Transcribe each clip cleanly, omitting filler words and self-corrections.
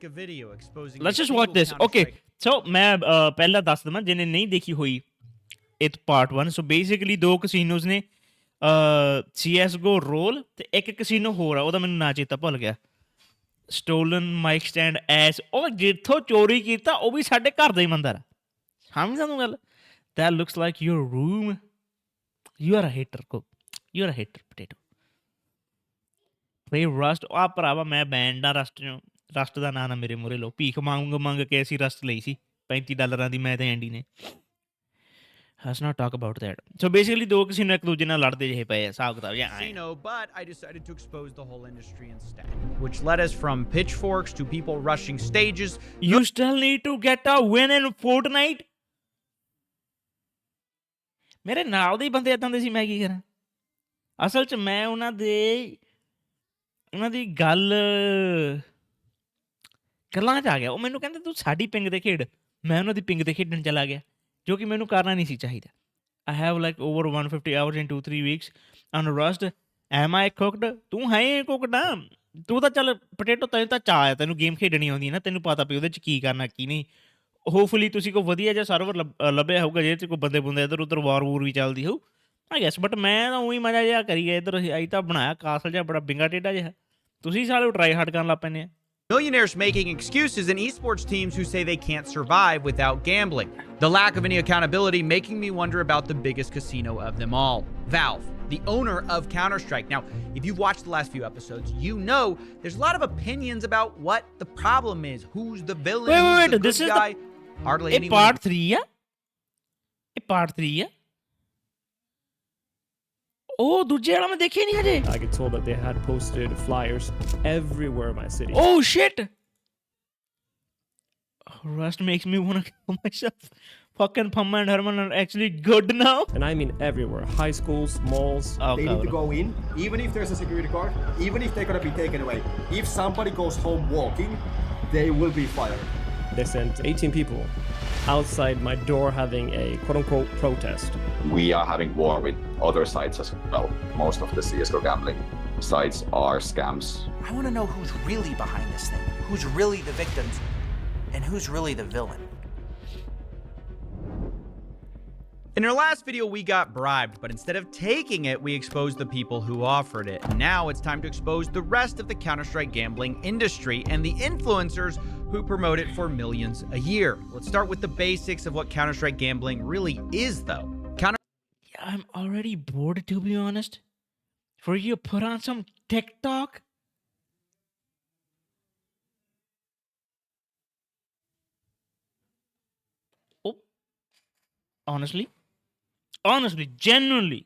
make a video exposing. Let's just watch this. Okay, so मैं पहला दस दमा जिन्हें नहीं देखी हुई it part 1. So basically ਦੋ casinos ਨੇ CSGO roll ਤੇ ਇੱਕ casino ਹੋਰ ਆ ਉਹਦਾ ਮੈਨੂੰ ਨਾਂ ਚੇਤਾ ਭੁੱਲ ਗਿਆ. Stolen mic stand as ਉਹ ਜਿੱਥੋਂ ਚੋਰੀ ਕੀਤਾ ਉਹ ਵੀ ਸਾਡੇ ਘਰ ਦਾ ਹੀ ਮੰਦਰ ਆ. ਸਮਝ ਸਾਨੂੰ ਗੱਲ. That looks like your room. You are a hater, Cook. You are a hater, potato. Play Rust. ਆ ਭਰਾਵਾ ਮੈਂ ਬੈਂਡ ਆ ਰਸਟ ਦਾ ਨਾਂ ਨਾ ਮੇਰੇ ਮੂਹਰੇ ਲਓ. ਭੀਖ ਮੰਗ ਕੇ ਅਸੀਂ ਰਸਟ ਲਈ ਸੀ $35 ਦੀ ਮੈਂ ਤੇ ਐਂਡੀ ਨੇ. Let's not talk about that. So basically ਦੋ casino ਇੱਕ ਦੂਜੇ ਨਾਲ ਲੜਦੇ ਜਿਹੇ ਪਏ ਆ ਹਿਸਾਬ ਕਿਤਾਬ. Casino, but I decided to expose the whole industry instead, which led us from pitchforks to people rushing stages. You still need to get a win in Fortnite? ਮੇਰੇ ਨਾਲ ਦੇ ਬੰਦੇ ਏਦਾਂ ਦੇ ਸੀ ਮੈਂ ਕੀ ਕਰਾਂ ਅਸਲ 'ਚ ਮੈਂ ਉਹਨਾਂ ਦੀ ਗੱਲਾਂ 'ਚ ਆ ਗਿਆ ਉਹ ਮੈਨੂੰ ਕਹਿੰਦੇ ਤੂੰ ਸਾਡੀ ਪਿੰਗ ਤੇ ਖੇਡ ਮੈਂ ਉਹਨਾਂ ਦੀ ਪਿੰਗ ਤੇ ਖੇਡਣ ਚਲਾ ਗਿਆ ਜੋ ਕਿ ਮੈਨੂੰ ਕਰਨਾ ਨਹੀਂ ਸੀ ਚਾਹੀਦਾ I have like over 150 hours in 2-3 weeks on Rust. Am I cooked? ਤੂੰ ਹੈ cooked ਆ ਤੂੰ ਤਾਂ ਚੱਲ ਪੋਟੇਟੋ ਤੈਨੂੰ ਤਾਂ ਚਾਅ ਆ ਤੈਨੂੰ ਗੇਮ ਖੇਡਣੀ ਆਉਂਦੀ ਨਾ ਤੈਨੂੰ ਪਤਾ ਵੀ ਉਹਦੇ 'ਚ ਕੀ ਕਰਨਾ ਕੀ ਨਹੀਂ ਹੋਪਫੁਲੀ ਤੁਸੀਂ ਕੋਈ ਵਧੀਆ ਜਿਹਾ ਸਰਵਰ ਲੱਭਿਆ ਹੋਊਗਾ ਜਿਹਦੇ 'ਚ ਕੋਈ ਬੰਦੇ ਬੁੰਦੇ ਇੱਧਰ ਉੱਧਰ ਵਾਰ ਵੀ ਚੱਲਦੀ ਹੋਊ I guess ਬਟ ਮੈਂ ਤਾਂ ਉਹੀ ਮਜ਼ਾ ਜਿਹਾ ਕਰੀ ਗਿਆ ਇੱਧਰ ਅਸੀਂ ਤਾਂ ਬਣਾਇਆ ਕਾਸਲ ਜਿਹਾ ਬੜਾ ਬਿੰਗਾ ਟੇਢਾ ਜਿਹਾ ਤੁਸੀਂ ਸਾਰੇ ਟਰਾਈ ਹਾਰਡ ਕਰਨ ਲੱਗ ਪੈਂਦੇ ਆ Millionaires making excuses and esports teams who say they can't survive without gambling. The lack of any accountability making me wonder about the biggest casino of them all, Valve, the owner of Counter-Strike. Now, if you've watched the last few episodes, you know there's a lot of opinions about what the problem is, who's the villain, who's the good guy. Hardly anyone. Part 3, yeah? Part 3, yeah? Oh, ਦੂਜੇ ਵਾਲਾ ਮੈਂ ਦੇਖਿਆ ਨਹੀਂ ਹਜੇ I get told that they had posted flyers everywhere in my city. Oh shit! Rust makes me want to kill myself. Fucking Pumma and Herman are actually good now. And I mean everywhere. High schools, malls. Oh, they need to go in, even if there's a security guard, even if they're gonna be taken away. If somebody goes home walking, they will be fired. They sent 18 people outside my door having a quote-unquote protest. We are having war with other sites as well. Most of the CSGO gambling sites are scams. I want to know who's really behind this thing, who's really the victims, and who's really the villain. In our last video, we got bribed, but instead of taking it, we exposed the people who offered it. Now it's time to expose the rest of the Counter-Strike gambling industry and the influencers who promote it for millions a year. Let's start with the basics of what Counter-Strike gambling really is, though. I'm already bored, to be honest. For you to put on some TikTok? Oh. Honestly, genuinely.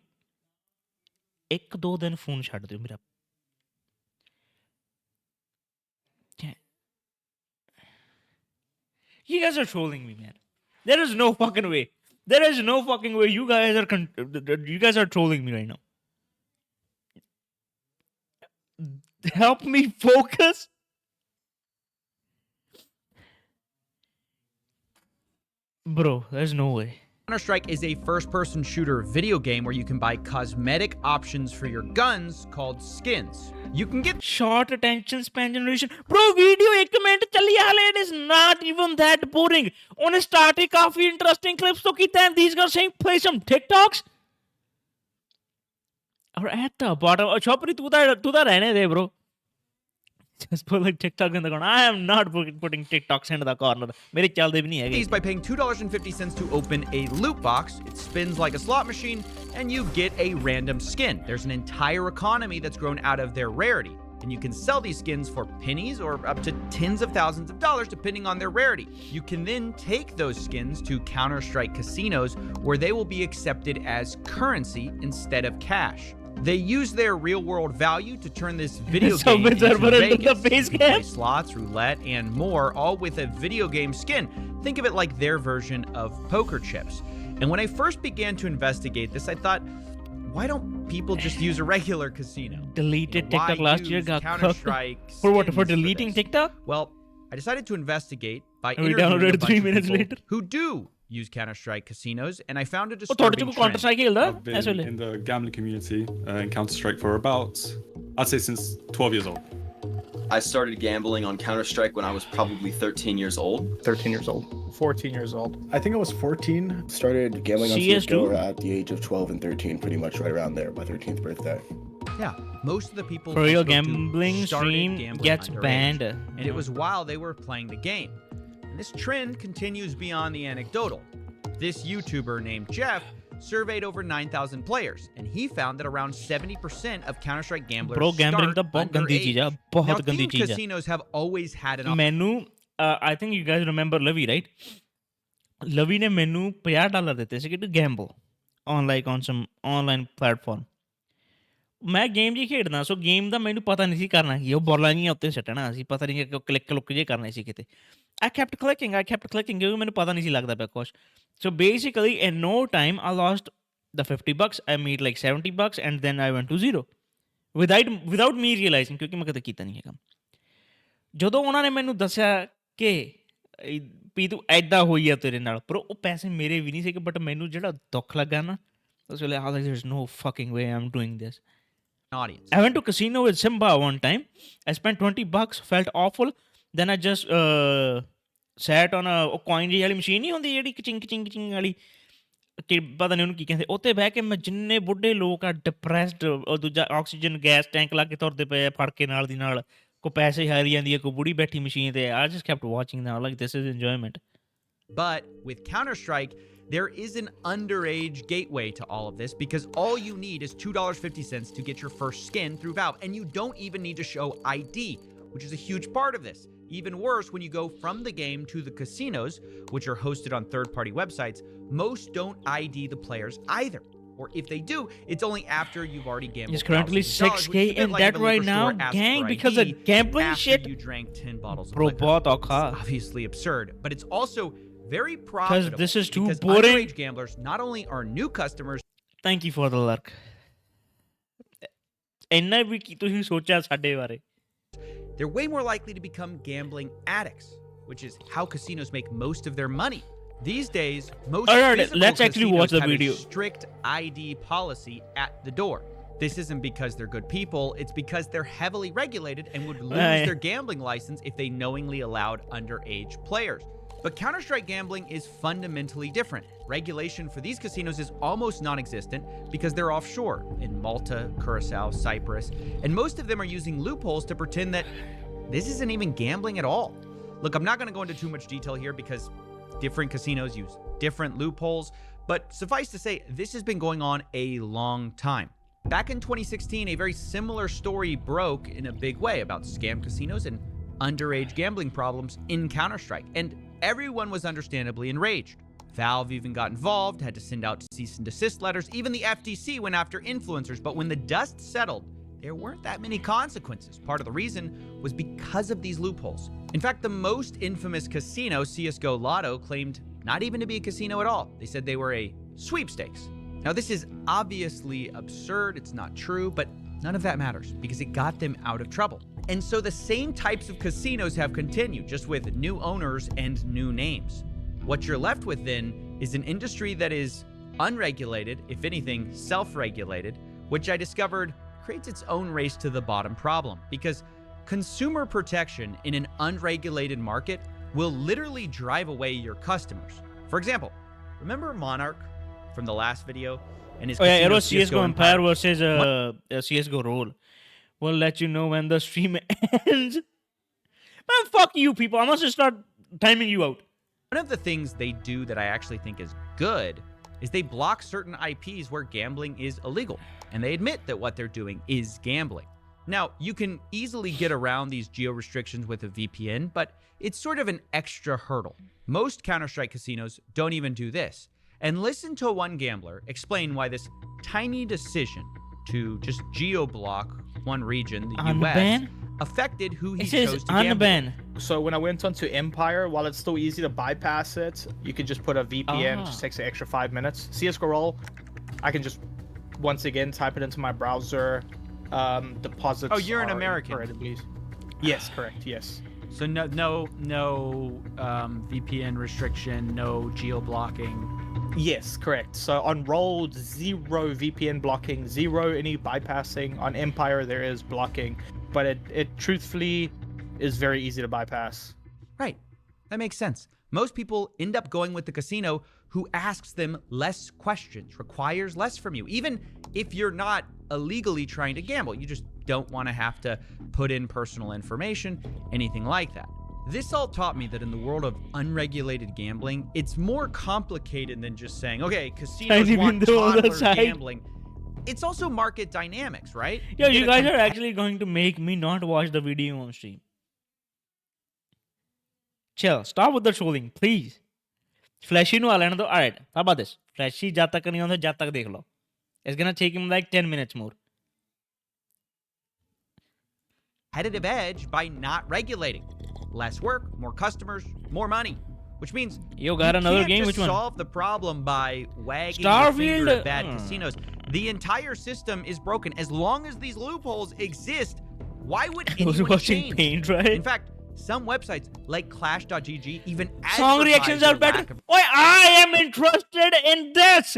ਇੱਕ ਦੋ ਦਿਨ phone ਛੱਡ ਦਿਓ ਮੇਰਾ You guys are trolling me, man. There is no fucking way. There is no fucking way. You guys are trolling me right now. Help me focus. Bro, there's no way. Counter-Strike is a first-person shooter video game where you can buy cosmetic options for your guns called skins. You can get short attention span generation. Bro, video 1 minute चली आ रही. It is not even that boring. On started काफी interesting clips तो की time these guys saying play some TikToks. Or at the bottom, Chopri तू तो रहने दे bro. Just put like TikTok in the corner. I am not putting TikToks into the corner. मेरे चलते भी नहीं है. These by paying $2.50 to open a loot box. It spins like a slot machine, and you get a random skin. There's an entire economy that's grown out of their rarity, and you can sell these skins for pennies or up to tens of thousands of dollars depending on their rarity. You can then take those skins to Counter-Strike casinos where they will be accepted as currency instead of cash. They use their real-world value to turn this video game into Vegas. You play slots, roulette, and more, all with a video game skin. Think of it like their version of poker chips. And when I first began to investigate this, I thought, why don't people just use a regular casino? Deleted TikTok last year, got Counter-Strike for what? For deleting TikTok? Well, I decided to investigate by we interviewing downloaded a bunch 3 of minutes people later. who do use Counter-Strike casinos, and I found a Oh, disturbing trend. Counter-Strike I've been in the gambling community in Counter-Strike for about, I'd say since 12 years old. I started gambling on Counter-Strike when I was probably 13 years old. 13 years old. 14 years old. I think I was 14. Started gambling on CS2? CSGO at the age of 12 and 13, pretty much right around there, my 13th birthday. Yeah, most of the people For we real spoke to gambling started stream gambling gets underage, banned. and it was while they were playing the game. And this trend continues beyond the anecdotal. This YouTuber named Jeff surveyed over 9,000 players, and he found that around 70% of Counter-Strike gamblers Bro, gambling start ਤਾਂ ਬਹੁਤ ਗੰਦੀ ਚੀਜ਼ ਆ underage. ਬਹੁਤ Now, ਗੰਦੀ themed ਚੀਜ਼ ਆ casinos have always had an ਮੈਨੂੰ I think you guys remember Lavi, right? Lavi ਨੇ ਮੈਨੂੰ $50 ਦਿੱਤੇ ਸੀ to gamble on like on some online platform. ਮੈਂ ਗੇਮ ਜੀ ਖੇਡਦਾ ਸੋ ਗੇਮ ਦਾ ਮੈਨੂੰ ਪਤਾ ਨਹੀਂ ਸੀ ਕਰਨਾ ਕੀ ਉਹ ਬੋਲਾਂ ਜੀਆਂ ਉੱਤੇ ਸੱਟਣਾ ਸੀ ਪਤਾ ਨਹੀਂ ਕਿ ਕਲਿੱਕ ਲੁੱਕ ਜੇ ਕਰਨੇ ਸੀ ਕਿਤੇ I kept clicking ਕਿਉਂਕਿ ਮੈਨੂੰ ਪਤਾ ਨਹੀਂ ਸੀ ਲੱਗਦਾ ਪਿਆ ਕੁਛ so basically in no time I lost the $50 I made like $70 and then I went to zero without me realizing ਕਿਉਂਕਿ ਮੈਂ ਕਦੇ ਕੀਤਾ ਨਹੀਂ ਹੈਗਾ ਜਦੋਂ ਉਹਨਾਂ ਨੇ ਮੈਨੂੰ ਦੱਸਿਆ ਕਿ ਵੀ ਤੂੰ ਐਦਾਂ ਹੋਈ ਆ ਤੇਰੇ ਨਾਲ ਪਰ ਉਹ ਪੈਸੇ ਮੇਰੇ ਵੀ ਨਹੀਂ ਸੀਗੇ ਬਟ ਮੈਨੂੰ ਜਿਹੜਾ ਦੁੱਖ ਲੱਗਾ ਨਾ ਉਸ ਵੇਲੇ I was like there's no fucking way I'm doing this audience. I went to casino with Simba one time. I spent $20, felt awful. Then I just sat on a coin ਜਿਹੀ ਵਾਲੀ machine ਨਹੀਂ ਹੁੰਦੀ ਜਿਹੜੀ ਕਿਚਿੰਗ ਕਿਚਿੰਗ ਵਾਲੀ ਕਿ ਪਤਾ ਨਹੀਂ ਉਹਨੂੰ ਕੀ ਕਹਿੰਦੇ ਉੱਤੇ ਬਹਿ ਕੇ ਮੈਂ ਜਿੰਨੇ ਬੁੱਢੇ ਲੋਕ ਆ ਡਿਪਰੈਸਡ ਉਹ ਦੂਜਾ ਆਕਸੀਜਨ ਗੈਸ ਟੈਂਕ ਲਾ ਕੇ ਤੁਰਦੇ ਪਏ ਆ ਫੜ ਕੇ ਨਾਲ ਦੀ ਨਾਲ ਕੋ ਪੈਸੇ ਹਾਰੀ ਜਾਂਦੀ ਹੈ ਕੋ ਬੁੜੀ ਬੈਠੀ ਮਸ਼ੀਨ ਤੇ I just kept watching now like this is enjoyment. But with Counter-Strike, there is an underage gateway to all of this because all you need is $2.50 to get your first skin through Valve, and you don't even need to show ID, which is a huge part of this. Even worse, when you go from the game to the casinos, which are hosted on third-party websites, most don't ID the players either. Or if they do, it's only after you've already gambled. It's currently $6K, $6K in that right now, gang, because of gambling shit. You drank 10 bottles of Bro, liquor. bahut aukha. It's obviously absurd, but it's also very profitable. this is too because boring. Underage gamblers not only are new customers. Thank you for the lurk. ਇੰਨਾ ਵੀ ਕੀ ਤੁਸੀਂ ਸੋਚਿਆ ਸਾਡੇ ਬਾਰੇ They're way more likely to become gambling addicts, which is how casinos make most of their money. These days, most Alright, physical let's actually casinos watch the have video. a strict ID policy at the door. This isn't because they're good people, it's because they're heavily regulated and would lose their gambling license if they knowingly allowed underage players. But Counter-Strike gambling is fundamentally different. Regulation for these casinos is almost non-existent because they're offshore in Malta, Curacao, Cyprus, and most of them are using loopholes to pretend that this isn't even gambling at all. Look, I'm not going to go into too much detail here because different casinos use different loopholes, but suffice to say, this has been going on a long time. Back in 2016, a very similar story broke in a big way about scam casinos and underage gambling problems in Counter-Strike, and everyone was understandably enraged. Valve even got involved, had to send out cease and desist letters. Even the FTC went after influencers, but when the dust settled, there weren't that many consequences. Part of the reason was because of these loopholes. In fact, the most infamous casino, CSGO Lotto, claimed not even to be a casino at all. They said they were a sweepstakes. Now, this is obviously absurd, it's not true, but none of that matters because it got them out of trouble. And so the same types of casinos have continued, just with new owners and new names. What you're left with then is an industry that is unregulated, if anything, self-regulated, which I discovered creates its own race to the bottom problem because consumer protection in an unregulated market will literally drive away your customers. For example, remember Monarch from the last video and his it casino was CSGO Empire versus CSGO Roll. We'll let you know when the stream ends. Man, fuck you people. I must start timing you out. One of the things they do that I actually think is good is they block certain IPs where gambling is illegal, and they admit that what they're doing is gambling. Now, you can easily get around these geo restrictions with a VPN, but it's sort of an extra hurdle. Most Counter-Strike casinos don't even do this. And listen to one gambler explain why this tiny decision to just geo-block one region, the US, affected who he chose to gamble. So when I went onto Empire, while it's still easy to bypass it, you can just put a VPN, just takes an extra 5 minutes. CSGO Roll, I can just, once again, type it into my browser, deposits. Oh, you're an American. Yes, correct, yes. So no VPN restriction, no geo-blocking. Yes, correct. So on Roll, 0 VPN blocking, 0 any bypassing. On Empire, there is blocking. but it truthfully is very easy to bypass. Right. That makes sense. Most people end up going with the casino who asks them less questions, requires less from you. Even if you're not illegally trying to gamble, you just don't want to have to put in personal information, anything like that. This all taught me that in the world of unregulated gambling, it's more complicated than just saying, okay, casinos want toddler gambling. It's also market dynamics, right? Yo, you guys are actually going to make me not watch the video on stream. Chill. Stop with the trolling, please. Flashy nu alana do. Alright, how about this? Flashy jab tak nahi honda, jab tak dekh lo. It's gonna take him like 10 minutes more. Competitive edge by not regulating. Less work, more customers, more money. Which means you got another game. Just Which one? Solve the problem by wagging your finger at bad casinos. The entire system is broken. As long as these loopholes exist, why would anyone change? Paint, right? In fact, some websites like Clash.gg even song reactions are better. Why I am interested in this.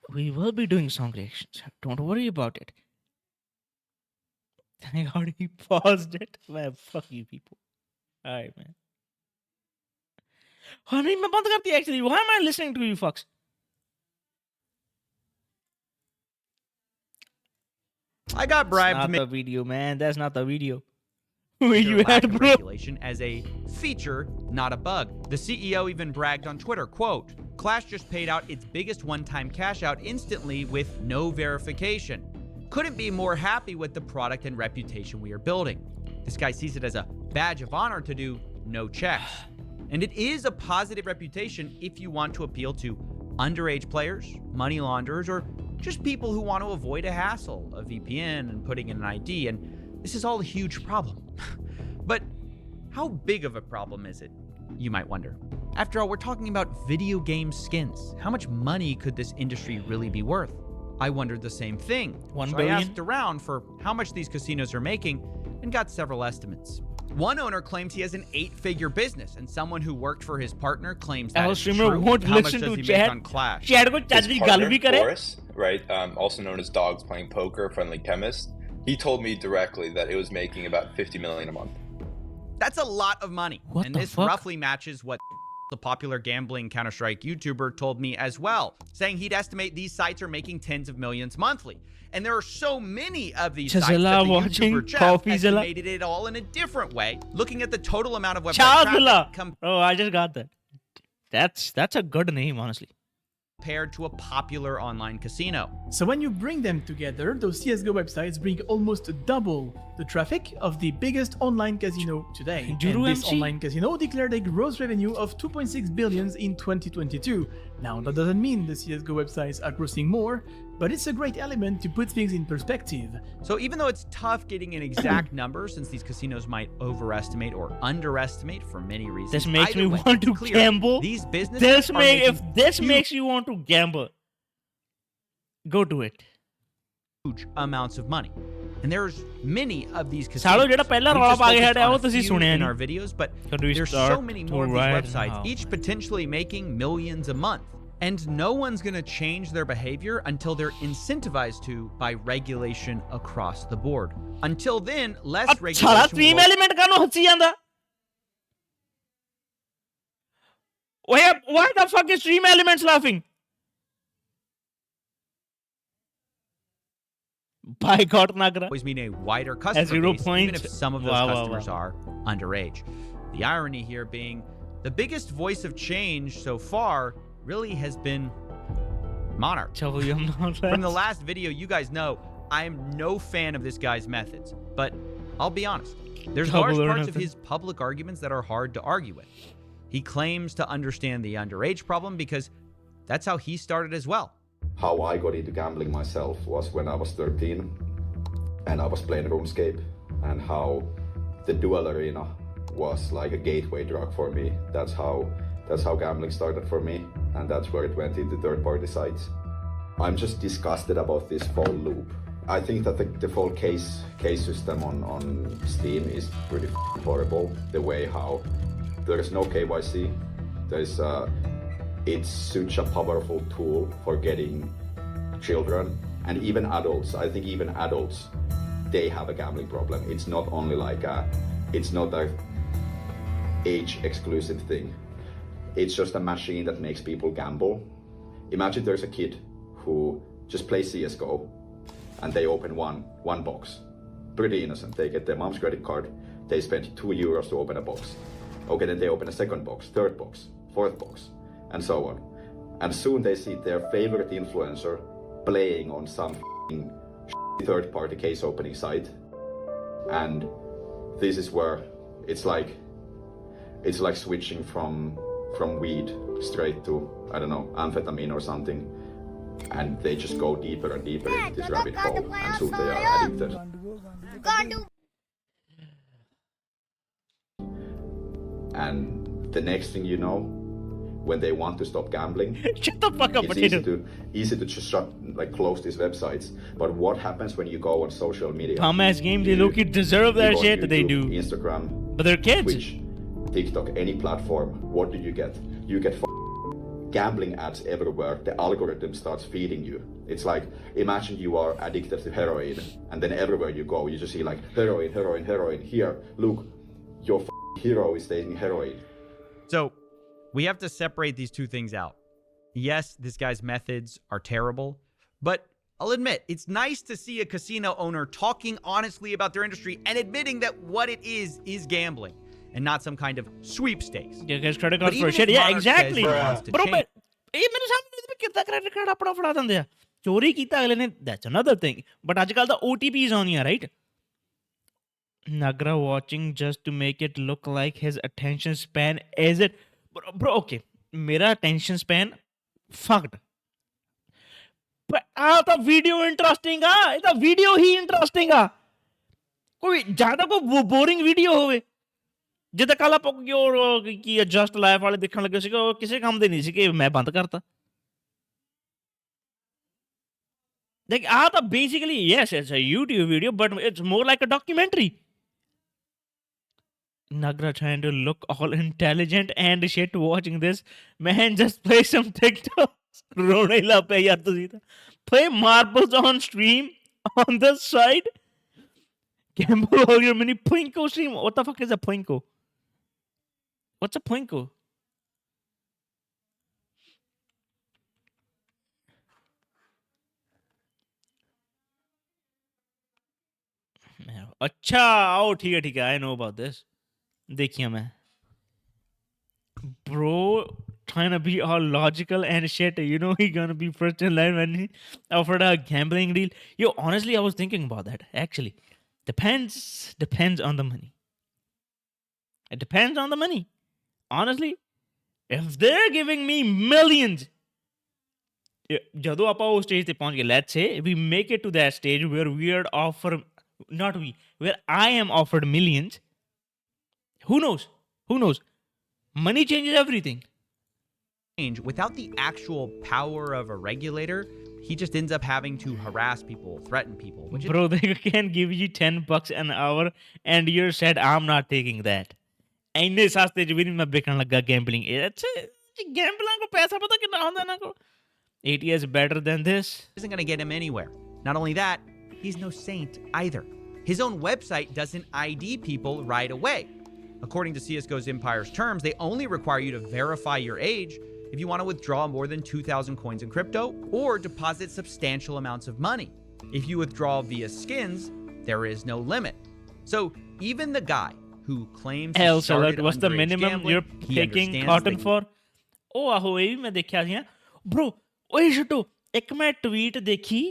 We will be doing song reactions. Don't worry about it. Thank God he paused it. Man, fuck you people. Alright, man. Actually, why am I listening to you fucks? I got bribed That's to not make the video, man. That's not the video. Where you lack at, of bro? regulation as a feature, not a bug. The CEO even bragged on Twitter, quote, Clash just paid out its biggest one-time cash out instantly with no verification. Couldn't be more happy with the product and reputation we are building. This guy sees it as a badge of honor to do no checks. And it is a positive reputation if you want to appeal to underage players, money launderers, or just people who want to avoid a hassle, a VPN, and putting in an ID. And this is all a huge problem. But how big of a problem is it, you might wonder? After all, we're talking about video game skins. How much money could this industry really be worth? I wondered the same thing. $1 so billion? I asked around for how much these casinos are making and got several estimates. One owner claims he has an 8-figure business, and someone who worked for his partner claims that Our is streamer true. won't How much listen does to he chat. make on Clash? Chat ko His chadri gal partner, bhi kare. Boris, right, also known as Dogs Playing Poker, Friendly Chemist, he told me directly that it was making about $50 million a month. That's a lot of money. What and the this fuck? roughly matches what the popular gambling Counter-Strike YouTuber told me as well, saying he'd estimate these sites are making tens of millions monthly. And there are so many of these sites that the watching YouTuber Jeff Coffeezilla. estimated it all in a different way, looking at the total amount of website Chazilla. traffic Oh, I just got that. That's a good name, honestly. compared to a popular online casino. So when you bring them together, those CSGO websites bring almost double the traffic of the biggest online casino today. Juru And this MC? online casino declared a gross revenue of 2.6 billion in 2022. Now, that doesn't mean the CSGO websites are grossing more, but it's a great element to put things in perspective. So even though it's tough getting an exact number, since these casinos might overestimate or underestimate for many reasons, This makes either me way, want to it's clear gamble. These businesses This are if making this huge makes you want to gamble, go do it. amounts of money. And there's many of these सालो casinos. जेड़ा पहला We रौला just पा के focused हटा on वो a तुसी few सुने in नहीं. our videos, but So do we there's start so many to more of these right websites, now? each potentially making millions a month. And no one's going to change their behavior until they're incentivized to by regulation across the board. Until then, less साला regulation stream will element का no हंसी आंदा. Why the fuck is stream elements laughing? Boycott Nagra. always mean a wider customer 0 base, even if some of those customers are underage. The irony here being the biggest voice of change so far really has been Monarch. From the last video, you guys know I am no fan of this guy's methods, but I'll be honest. There's large parts of his public arguments that are hard to argue with. He claims to understand the underage problem because that's how he started as well. How I got into gambling myself was when I was 13 and I was playing RuneScape, and how the dual arena was like a gateway drug for me. That's how gambling started for me, and that's where it went into third-party sites. I'm just disgusted about this whole loop. I think that the whole case system on Steam is pretty horrible. The way how there is no KYC. There's it's such a powerful tool for getting children and even adults. I think even adults, they have a gambling problem. It's not only like it's not a age exclusive thing. It's just a machine that makes people gamble. Imagine there's a kid who just plays CSGO and they open one box. Pretty innocent. They get their mom's credit card. They spend €2 to open a box. Okay, then they open a second box, third box, fourth box, and so on. And soon they see their favorite influencer playing on some third-party case opening site. And this is where it's like switching from weed straight to, I don't know, amphetamine or something. And they just go deeper and deeper into this rabbit hole, and soon they are addicted. And the next thing you know, when they want to stop gambling, shut the fuck up, it's easy to just close these websites. But what happens when you go on social media? Dumbass game, they look, deserve that shit. YouTube, they do. Instagram, but they're kids. Twitch, TikTok, any platform. What do you get? You get gambling ads everywhere. The algorithm starts feeding you. It's like, imagine you are addicted to heroin, and then everywhere you go, you just see like heroin, heroin, heroin. Here, look, your hero is taking heroin. So we have to separate these two things out. Yes, this guy's methods are terrible, but I'll admit, it's nice to see a casino owner talking honestly about their industry and admitting that what it is gambling and not some kind of sweepstakes. Yeah, guys, credit card for shit. Yeah, exactly. Bro, but ਮੇਰੇ ਸਾਹਮਣੇ ਕਿੱਦਾਂ credit card ਆਪਣਾ ਫੜਾ ਦਿੰਦੇ ਆ ਚੋਰੀ ਕੀਤਾ ਅਗਲੇ ਨੇ, that's another thing. But ਅੱਜ ਕੱਲ ਤਾਂ OTPs ਆਉਂਦੀਆਂ, right? Nagra watching just to make it look like his attention span is it. Bro, okay. ਮੇਰਾ attention span fucked. But ਆਹ ਤਾਂ ਵੀਡੀਓ ਇੰਟਰਸਟਿੰਗ ਆ, ਇਹ ਤਾਂ ਵੀਡੀਓ ਹੀ ਇੰਟਰਸਟਿੰਗ ਆ। ਕੋਈ ਜ਼ਿਆਦਾ ਕੋਈ ਬੋਰਿੰਗ ਵੀਡੀਓ ਹੋਵੇ ਜਿੱਦਾਂ ਕੱਲ ਆਪਾਂ ਕੀ ਜਸਟ ਲਾਈਫ ਵਾਲੇ ਦੇਖਣ ਲੱਗੇ ਸੀਗੇ, ਉਹ ਕਿਸੇ ਕੰਮ ਦੇ ਨਹੀਂ ਸੀ ਕਿ ਮੈਂ ਬੰਦ ਕਰਤਾ। Like, basically, yes, it's a YouTube video, but it's more like a documentary. Nagra trying to look all intelligent and shit watching this. Man, just play some TikToks. Rona hi la pe yaar tusi ta. Play marbles on stream on the side. Gamble all your mini Plinko stream. What the fuck is a Plinko? What's a Plinko? अच्छा ओ ठीक है I know about this. देखिए मैं bro trying to be all logical and shit, you know he gonna be first in line when he offered a gambling deal. Yo, honestly, I was thinking about that actually. Depends on the money. It depends on the money. Honestly, if they're giving me millions, ਜਦੋਂ ਆਪਾਂ ਉਹ stage ਤੇ ਪਹੁੰਚ ਗਏ, let's say we make it to that stage where where I am offered millions, who knows? Money changes everything. Without the actual power of a regulator, he just ends up having to harass people, threaten people. Bro, they can give you $10 an hour and you said, I'm not taking that. ਇੰਨੇ ਸਸਤੇ ਚ ਵੀ ਨਹੀਂ ਮੈਂ ਵੇਖਣ ਲੱਗਾ gambling. Gambling ਕੋ ਪੈਸਾ ਪਤਾ ਕਿੰਨਾ ਹੁੰਦਾ ਨਾ ਕੋ. 80 is better than this. Isn't going to get him anywhere. Not only that, he's no saint either. His own website doesn't ID people right away. According to CSGO's Empire's terms, they only require you to verify your age if you want to withdraw more than 2,000 coins in crypto or deposit substantial amounts of money. If you withdraw via skins, there is no limit. So even the guy who claims he started what's the minimum gambling, you're taking cotton for? Oh, ਆਹੋ ਇਹ ਵੀ ਮੈਂ ਦੇਖਿਆ ਸੀ। Bro, ਓਏ ਛੱਡੋ, ਇੱਕ ਮੈਂ tweet ਦੇਖੀ,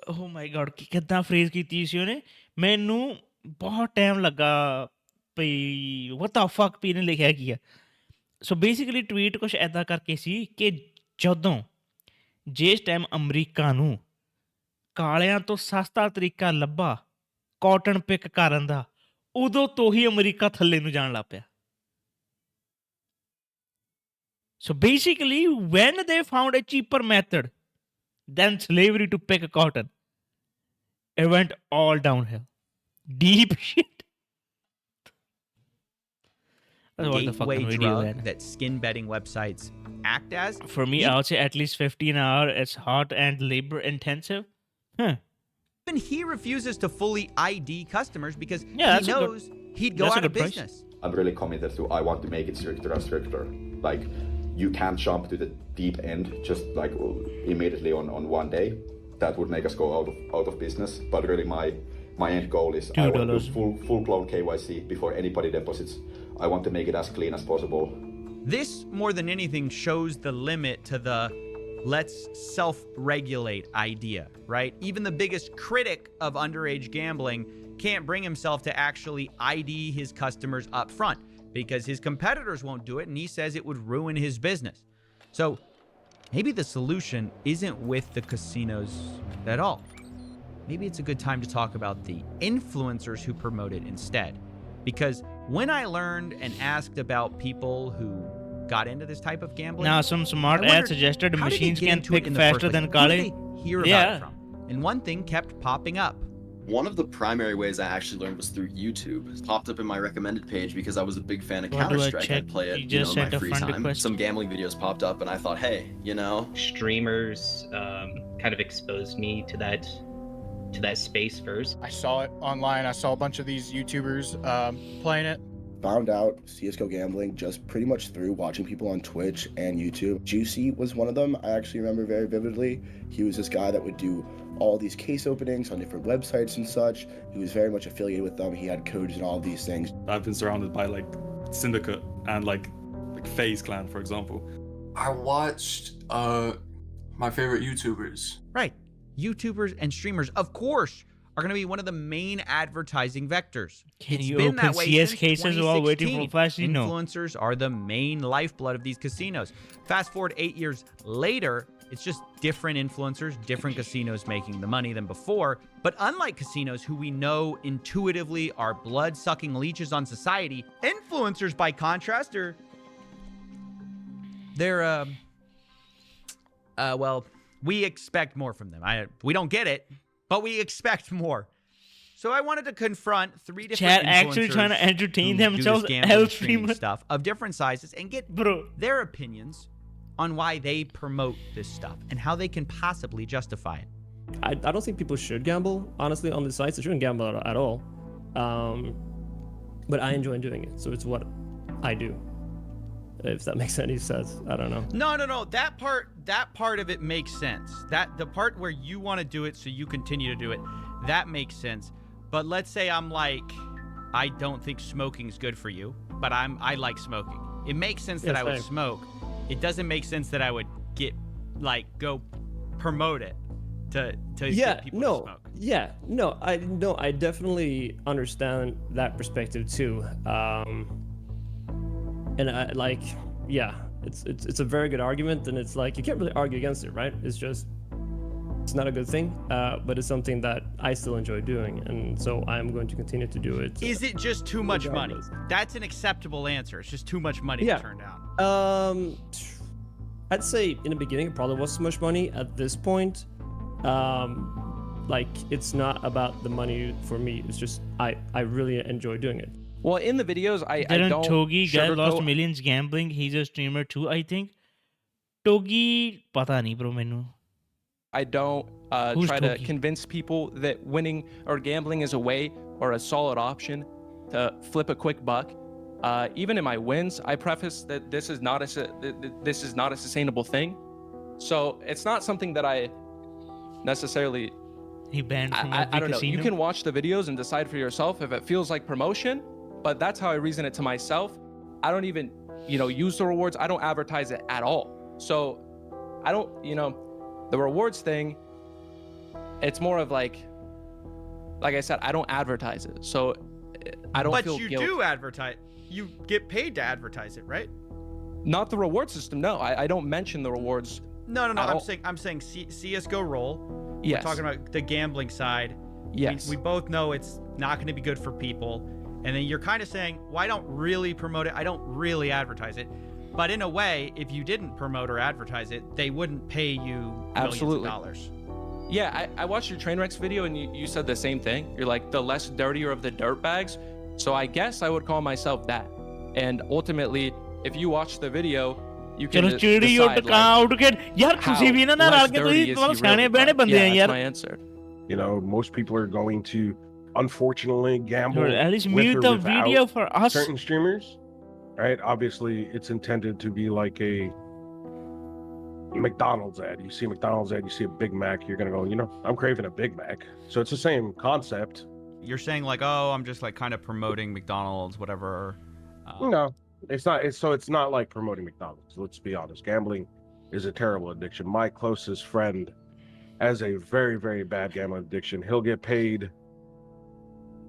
ਓ ਮਾਈ god, ਕਿੱਦਾਂ ਫਰੇਜ਼ ਕੀਤੀ ਸੀ ਉਹਨੇ, ਮੈਨੂੰ ਬਹੁਤ ਟਾਈਮ ਲੱਗਾ ਭਈ what the fuck ਪੀ ਨੇ ਲਿਖਿਆ ਕੀ ਆ। ਸੋ ਬੇਸਿਕਲੀ ਟਵੀਟ ਕੁਛ ਐਦਾਂ ਕਰਕੇ ਸੀ ਕਿ ਜਦੋਂ ਜਿਸ ਟਾਈਮ ਅਮਰੀਕਾ ਨੂੰ ਕਾਲਿਆਂ ਤੋਂ ਸਸਤਾ ਤਰੀਕਾ ਲੱਭਾ ਕਾਟਨ ਪਿਕ ਕਰਨ ਦਾ, ਉਦੋਂ ਤੋਂ ਹੀ ਅਮਰੀਕਾ ਥੱਲੇ ਨੂੰ ਜਾਣ ਲੱਗ ਪਿਆ। So basically, when they found a cheaper method than slavery to pick cotton, it went all downhill. Deep shit. That's what the gateway fucking video drug then. that skin betting websites act as. For me, I would say at least 15 an hour. It's hot and labor intensive. Huh. Even he refuses to fully ID customers because Yeah, he that's a good- knows he'd go that's a out of good price. business. I'm really committed to, I want to make it stricter and stricter. Like, you can't jump to the deep end just like immediately on one day. That would make us go out of business. But really my end goal is I want to do full-blown KYC before anybody deposits. I want to make it as clean as possible. This, more than anything, shows the limit to the let's self-regulate idea, right? Even the biggest critic of underage gambling can't bring himself to actually ID his customers up front because his competitors won't do it, and he says it would ruin his business. So maybe the solution isn't with the casinos at all. Maybe it's a good time to talk about the influencers who promote it instead. Because when I learned and asked about people who got into this type of gambling, Now, some smart I ad wondered, suggested how did they machines get can into it pick in the faster first than place? Who did Kali. they hear about it from? And one thing kept popping up. One of the primary ways I actually learned was through YouTube. It popped up in my recommended page because I was a big fan of What do I Counter-Strike. check? I'd play it, You just in my sent a free friend time. request. Some gambling videos popped up, and I thought, hey, streamers kind of exposed me to that space first. I saw it online. I saw a bunch of these YouTubers playing it. Found out CSGO gambling just pretty much through watching people on Twitch and YouTube. Juicy was one of them. I actually remember very vividly. He was this guy that would do all these case openings on different websites and such. He was very much affiliated with them. He had codes and all these things. I've been surrounded by like Syndicate and like FaZe Clan, for example. I watched my favorite YouTubers. Right. YouTubers and streamers, of course, are going to be one of the main advertising vectors. Can It's you been open that way CS since cases while waiting for 2016. Flash? No. Influencers are the main lifeblood of these casinos. Fast forward 8 years later, it's just different influencers, different casinos making the money than before. But unlike casinos, who we know intuitively are blood-sucking leeches on society, influencers, by contrast, they're well, we expect more from them. We don't get it, but we expect more. So I wanted to confront 3 different Chat influencers actually trying to entertain who do themselves, this gambling health streaming streamer. stuff of different sizes and get their opinions on why they promote this stuff and how they can possibly justify it. I don't think people should gamble, honestly, on the sites. They shouldn't gamble at all. But I enjoy doing it, so it's what I do. If that makes any sense, I don't know. No. That part of it makes sense. That the part where you want to do it so you continue to do it, that makes sense. But let's say I'm like, I don't think smoking's good for you, but I like smoking. It makes sense that I would smoke. It doesn't make sense that I would go promote it to get people to smoke. Yeah, no, I definitely understand that perspective too. And I like, yeah, it's a very good argument, and it's like you can't really argue against it, right? It's just it's not a good thing, but it's something that I still enjoy doing, and so I'm going to continue to do it. Is it just too much money? That's an acceptable answer. It's just too much money to turn down. I'd say in the beginning it probably was too much money. At this point, like it's not about the money for me. It's just I really enjoy doing it. Well, in the videos, I Didn't don't Togi guy lost sugarcoat- millions gambling? He's a streamer too, I think. Togi, pata nahi bro mainu. I don't Who's try to Togi? convince people that winning or gambling is a way or a solid option to flip a quick buck. Even in my wins, I preface that this is not a sustainable thing. So it's not something that I necessarily. He banned from I every don't know. You casino. can watch the videos and decide for yourself if it feels like promotion. But that's how I reason it to myself. I don't even, use the rewards. I don't advertise it at all. So I don't, the rewards thing, it's more of like I said, I don't advertise it. So I don't feel But you guilt. do advertise. You get paid to advertise it, right? Not the reward system. No, I don't mention the rewards. No. at all. I'm saying CS:GO roll. Yes. We're talking about the gambling side. Yes. We both know it's not going to be good for people. And then you're kind of saying, well, I don't really promote it. I don't really advertise it. But in a way, if you didn't promote or advertise it, they wouldn't pay you Absolutely. millions of dollars. Yeah, I watched your Trainwrecks video and you said the same thing. You're like the less dirtier of the dirt bags. So I guess I would call myself that. And ultimately, if you watch the video, you can ਚਲੋ ਚਿੜੀ ਉੱਡ decide ਕਾਂ like, ਉੱਡ ਕੇ ਯਾਰ ਤੁਸੀਂ ਵੀ ਨਾ ਰਲ ਕੇ ਤੁਸੀਂ ਬਹੁਤ ਸਿਆਣੇ ਬਹਿਣੇ ਬੰਦੇ ਆ yeah, ਯਾਰ that's my answer. You know, most people are going to, unfortunately, gamble Lord, at least with mute or the without video for us. certain streamers, right? Obviously, it's intended to be like a McDonald's ad. You see a McDonald's ad, you see a Big Mac, you're gonna go, you know, I'm craving a Big Mac. So it's the same concept. You're saying like, oh, I'm just like kind of promoting McDonald's, whatever. No, it's not. It's not like promoting McDonald's. Let's be honest. Gambling is a terrible addiction. My closest friend has a very, very bad gambling addiction. He'll get paid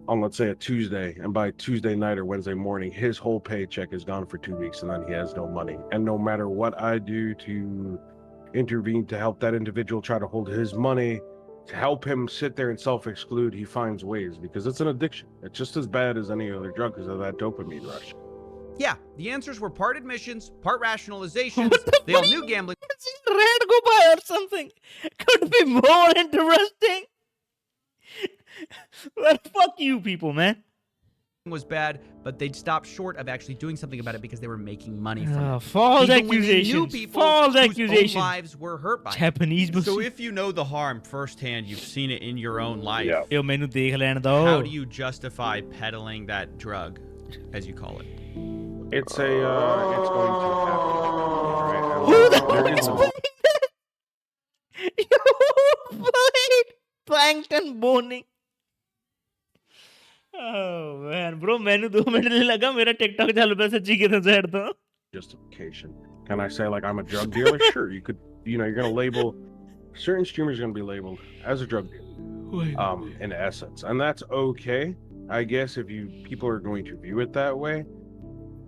on, let's say, a Tuesday, and by Tuesday night or Wednesday morning, his whole paycheck is gone for 2 weeks, and then he has no money. And no matter what I do to intervene to help that individual try to hold his money, to help him sit there and self-exclude, he finds ways, because it's an addiction. It's just as bad as any other drug because of that dopamine rush. Yeah, the answers were part admissions, part rationalizations. They all knew gambling. Red go by or something could be more interesting. Well, fuck you people, man. Was bad, but they'd stop short of actually doing something about it because they were making money from it. False Even when they knew accusations. people False whose accusations. own lives were hurt by Japanese it. So if you know the harm firsthand, you've seen it in your own life. Yo, ਮੈਨੂੰ ਦੇਖ ਲੈਣ ਦੋ. How do you justify peddling that drug, as you call it? It's it's going to happen. Who the fuck is playing that? Yo, played Plankton boning. Oh man, bro, ਮੈਨੂੰ 2 minute ਨਹੀਂ ਲੱਗਾ ਮੇਰਾ TikTok ਚੱਲ ਪਿਆ ਸੱਚੀ ਕਿਤੇ side ਤੋਂ. Justification. Can I say like I'm a drug dealer? Sure, you could. You know, you're gonna label certain streamers are gonna be labeled as a drug dealer. In essence, and that's okay, I guess, if people are going to view it that way.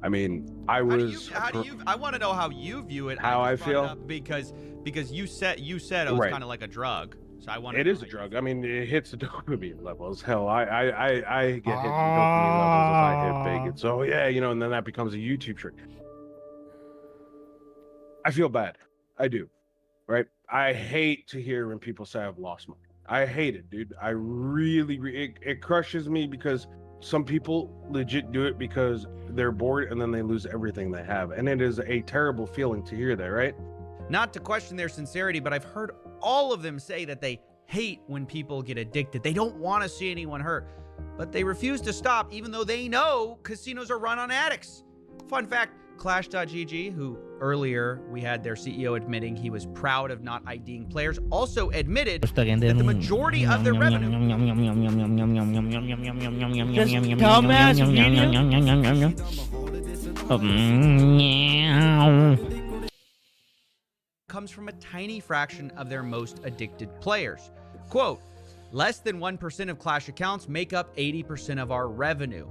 I mean, I was. How do you? I want to know how you view it. How I feel because you said it was kind of like a drug. So I want. It is a drug. I mean, it hits the dopamine levels. Hell, I get hit the dopamine levels if I hit bacon. So yeah, you know, and then that becomes a YouTube trick. I feel bad. I do. Right? I hate to hear when people say I've lost money. I hate it, dude. I really it crushes me because some people legit do it because they're bored and then they lose everything they have. And it is a terrible feeling to hear that, right? Not to question their sincerity, but I've heard all of them say that they hate when people get addicted. They don't want to see anyone hurt, but they refuse to stop even though they know casinos are run on addicts. Fun fact, Clash.gg, who earlier we had their CEO admitting he was proud of not IDing players, also admitted that the majority of their revenue... Dumbass comes from a tiny fraction of their most addicted players. Quote, less than 1% of Clash accounts make up 80% of our revenue.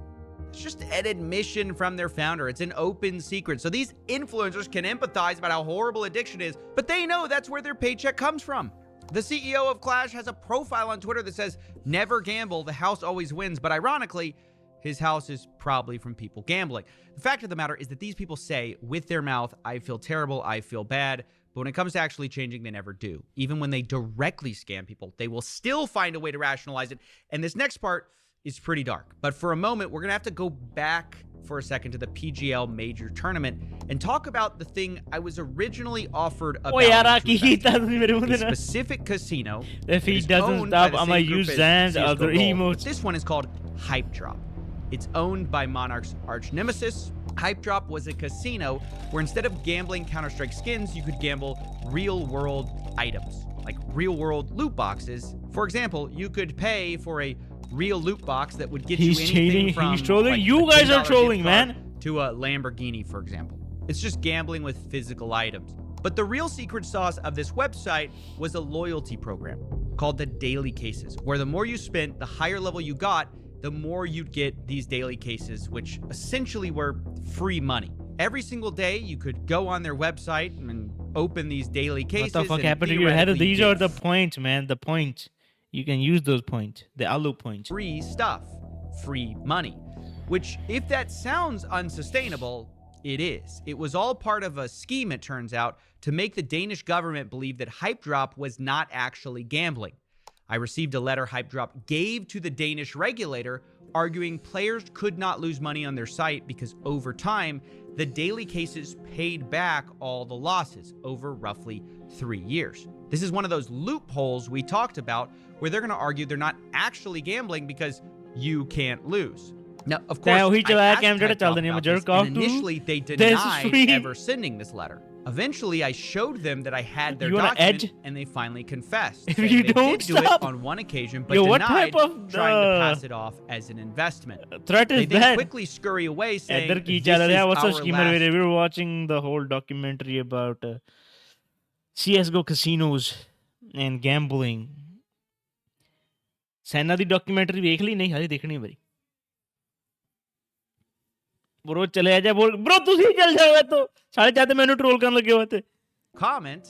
It's just an admission from their founder. It's an open secret. So these influencers can empathize about how horrible addiction is, but they know that's where their paycheck comes from. The CEO of Clash has a profile on Twitter that says, never gamble, the house always wins. But ironically, his house is probably from people gambling. The fact of the matter is that these people say with their mouth, I feel terrible, I feel bad. But when it comes to actually changing, they never do. Even when they directly scam people, they will still find a way to rationalize it. And this next part is pretty dark. But for a moment, we're going to have to go back for a second to the PGL major tournament and talk about the thing I was originally offered about. A specific casino. If he doesn't stop, I'm going to use Zan's other emotes. This one is called Hype Drop. It's owned by Monarch's arch nemesis. Hype Drop was a casino where instead of gambling Counter-Strike skins, you could gamble real-world items, like real-world loot boxes. For example, you could pay for a real loot box that would get you anything from he's trolling. like you guys are trolling, man. To a Lamborghini, for example. It's just gambling with physical items. But the real secret sauce of this website was a loyalty program called the Daily Cases, where the more you spent, the higher level you got, the more you'd get these daily cases, which essentially were free money. Every single day, you could go on their website and open these daily cases. What the fuck happened to your head? These are the points, man. The points. You can use those points. The ALU points. Free stuff. Free money. Which, if that sounds unsustainable, it is. It was all part of a scheme, it turns out, to make the Danish government believe that Hype Drop was not actually gambling. I received a letter Hype Drop gave to the Danish regulator arguing players could not lose money on their site because over time, the daily cases paid back all the losses over roughly 3 years. This is one of those loopholes we talked about where they're going to argue they're not actually gambling because you can't lose. Now, of course, I asked Hype Drop about this, and initially they denied ever sending this letter. Eventually, I showed them that I had their document, and they finally confessed. If saying you they don't did do it stop. on one occasion, but Yo, what denied type of, trying to pass it off as an investment. Threat They is then that? quickly scurry away, saying, Either ki "This chal is raha hai, what's our the schemer last video? We were watching the whole documentary about CSGO casinos and gambling. ਸੈਨਾ ਦੀ documentary ਵੇਖ ਲਈ ਨਹੀਂ ਹਾਲੇ ਦੇਖਣੀ ਹੈ ਬਈ bro ਚਲੇ ਜਾ ਬੋਲ ਬ్రో ਤੁਸੀਂ ਚੱਲ ਜਾਓ ਇੱਥੋਂ ਸਾਲੇ ਜਦ ਮੈਨੂੰ ਟ੍ਰੋਲ ਕਰਨ ਲੱਗੇ ਹੋ ਇੱਥੇ comment.